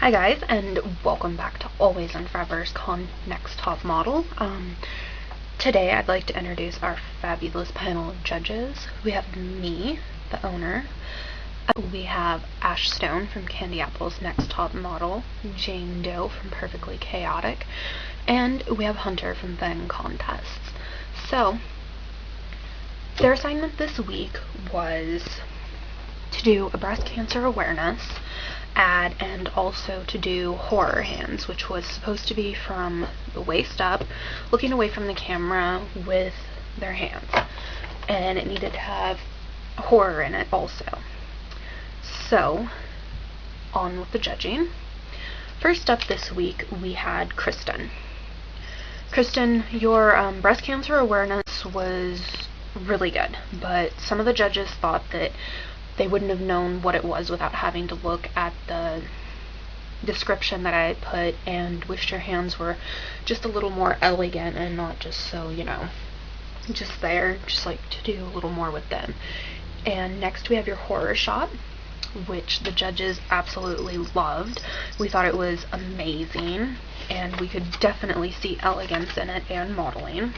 Hi guys, and welcome back to Always on Forever's Next Top Model. Today I'd like to introduce our fabulous panel of judges. We have me, the owner. We have Ash Stone from Candy Apple's Next Top Model, Jane Doe from Perfectly Chaotic, and we have Hunter from Then Contests. So, their assignment this week was to do a breast cancer awareness ad and also to do horror hands, which was supposed to be from the waist up, looking away from the camera with their hands, and it needed to have horror in it also. So, on with the judging. First up this week we had Kristen. Kristen, your breast cancer awareness was really good, but some of the judges thought that they wouldn't have known what it was without having to look at the description that I put and wished your hands were just a little more elegant and not just so, just there, just like to do a little more with them. And next we have your horror shot, which the judges absolutely loved. We thought it was amazing, and we could definitely see elegance in it and modeling.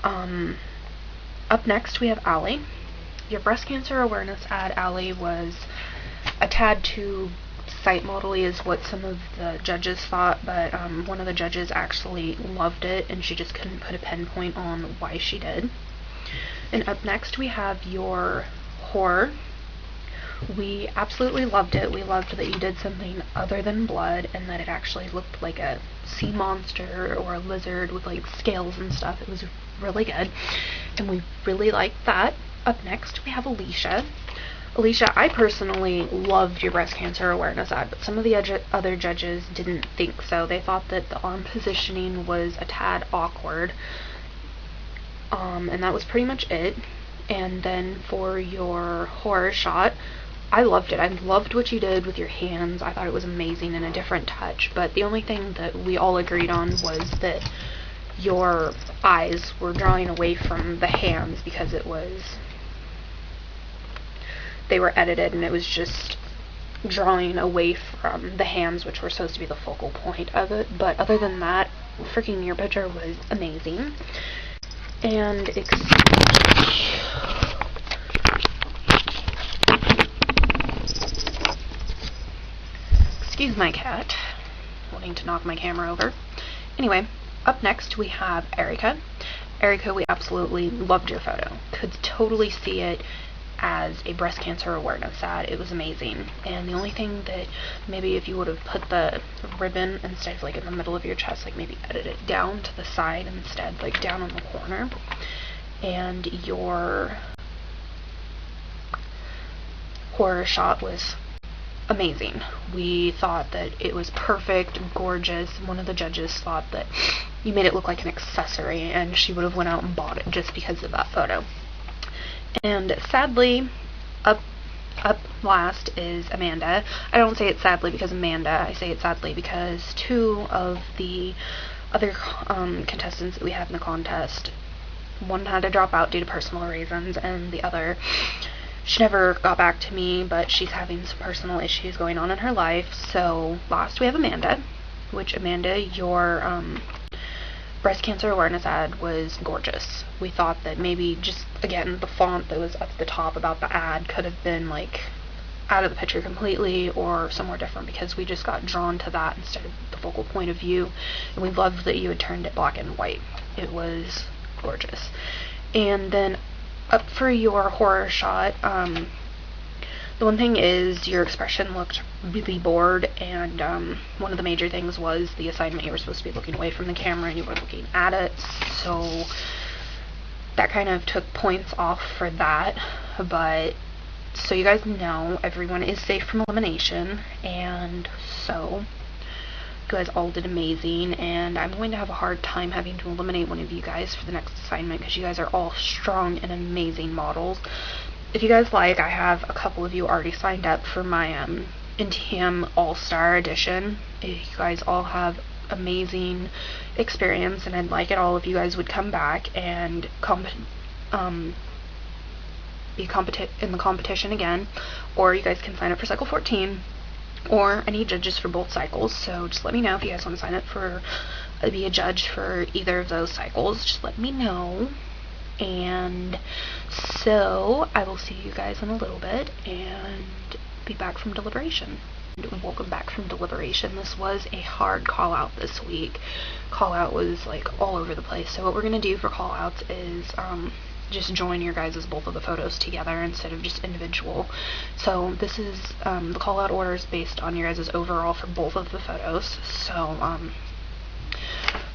Up next we have Allie. Your breast cancer awareness ad, Allie, was a tad too site model-y is what some of the judges thought, but one of the judges actually loved it, and she just couldn't put a pinpoint on why she did. And up next we have your horror. We absolutely loved it. We loved that you did something other than blood and that it actually looked like a sea monster or a lizard with like scales and stuff. It was really good, and we really liked that. Up next, we have Alicia. Alicia, I personally loved your breast cancer awareness ad, but some of the other judges didn't think so. They thought that the arm positioning was a tad awkward, and that was pretty much it. And then for your horror shot, I loved it. I loved what you did with your hands. I thought it was amazing and a different touch, but the only thing that we all agreed on was that your eyes were drawing away from the hands because they were edited and it was just drawing away from the hands, which were supposed to be the focal point of it. But other than that, freaking your picture was amazing. And excuse my cat wanting to knock my camera over. Anyway, up next we have Erica. Erica, we absolutely loved your photo. Could totally see it as a breast cancer awareness ad. It was amazing. And the only thing that maybe if you would have put the ribbon instead of like in the middle of your chest, like maybe edit it down to the side instead, like down on the corner. And your horror shot was amazing. We thought that it was perfect, gorgeous. One of the judges thought that you made it look like an accessory, and she would have went out and bought it just because of that photo. And sadly, up last is Amanda. I don't say it sadly because Amanda, I say it sadly because two of the other contestants that we had in the contest, one had to drop out due to personal reasons, and the other, she never got back to me, but she's having some personal issues going on in her life. So last we have Amanda, which Amanda, your breast cancer awareness ad was gorgeous. We thought that maybe just, again, the font that was at the top about the ad could have been like out of the picture completely or somewhere different, because we just got drawn to that instead of the focal point of view, and we loved that you had turned it black and white. It was gorgeous. And then up for your horror shot, the one thing is your expression looked really bored, and one of the major things was the assignment. You were supposed to be looking away from the camera and you were looking at it, so that kind of took points off for that. But so you guys know, everyone is safe from elimination, and so you guys all did amazing, and I'm going to have a hard time having to eliminate one of you guys for the next assignment because you guys are all strong and amazing models. If you guys like, I have a couple of you already signed up for my NTM All-Star Edition. You guys all have amazing experience, and I'd like it all if you guys would come back and be in the competition again, or you guys can sign up for Cycle 14, or any judges for both cycles. So just let me know if you guys want to sign up for be a judge for either of those cycles. Just let me know. And so I will see you guys in a little bit and be back from deliberation. Welcome back from deliberation. This was a hard call out this week. Call out was like all over the place. So what we're going to do for call outs is just join your guys' both of the photos together instead of just individual. So this is the call out order is based on your guys' overall for both of the photos. So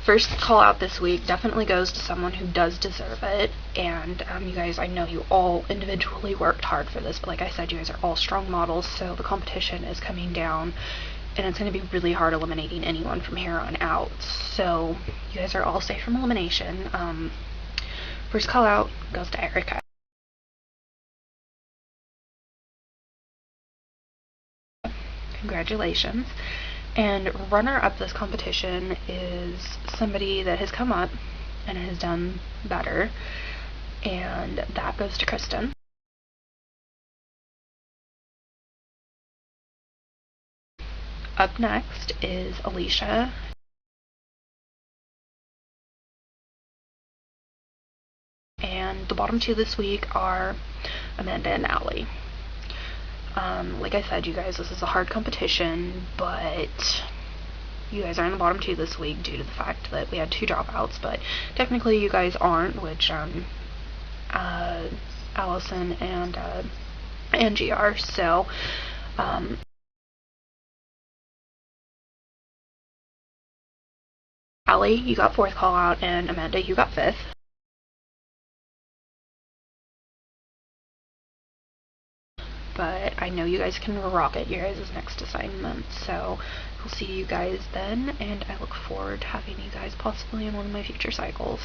first call out this week definitely goes to someone who does deserve it, and you guys, I know you all individually worked hard for this, but like I said, you guys are all strong models, so the competition is coming down, and it's going to be really hard eliminating anyone from here on out. So you guys are all safe from elimination. First call out goes to Erica. Congratulations. And runner-up this competition is somebody that has come up and has done better, and that goes to Kristen. Up next is Alicia. And the bottom two this week are Amanda and Allie. Like I said, you guys, this is a hard competition, but you guys are in the bottom two this week due to the fact that we had 2 dropouts, but technically you guys aren't, which Allison and Angie are. So Allie, you got 4th call out, and Amanda, you got 5th. But I know you guys can rock it your guys' next assignment, so we'll see you guys then, and I look forward to having you guys possibly in one of my future cycles.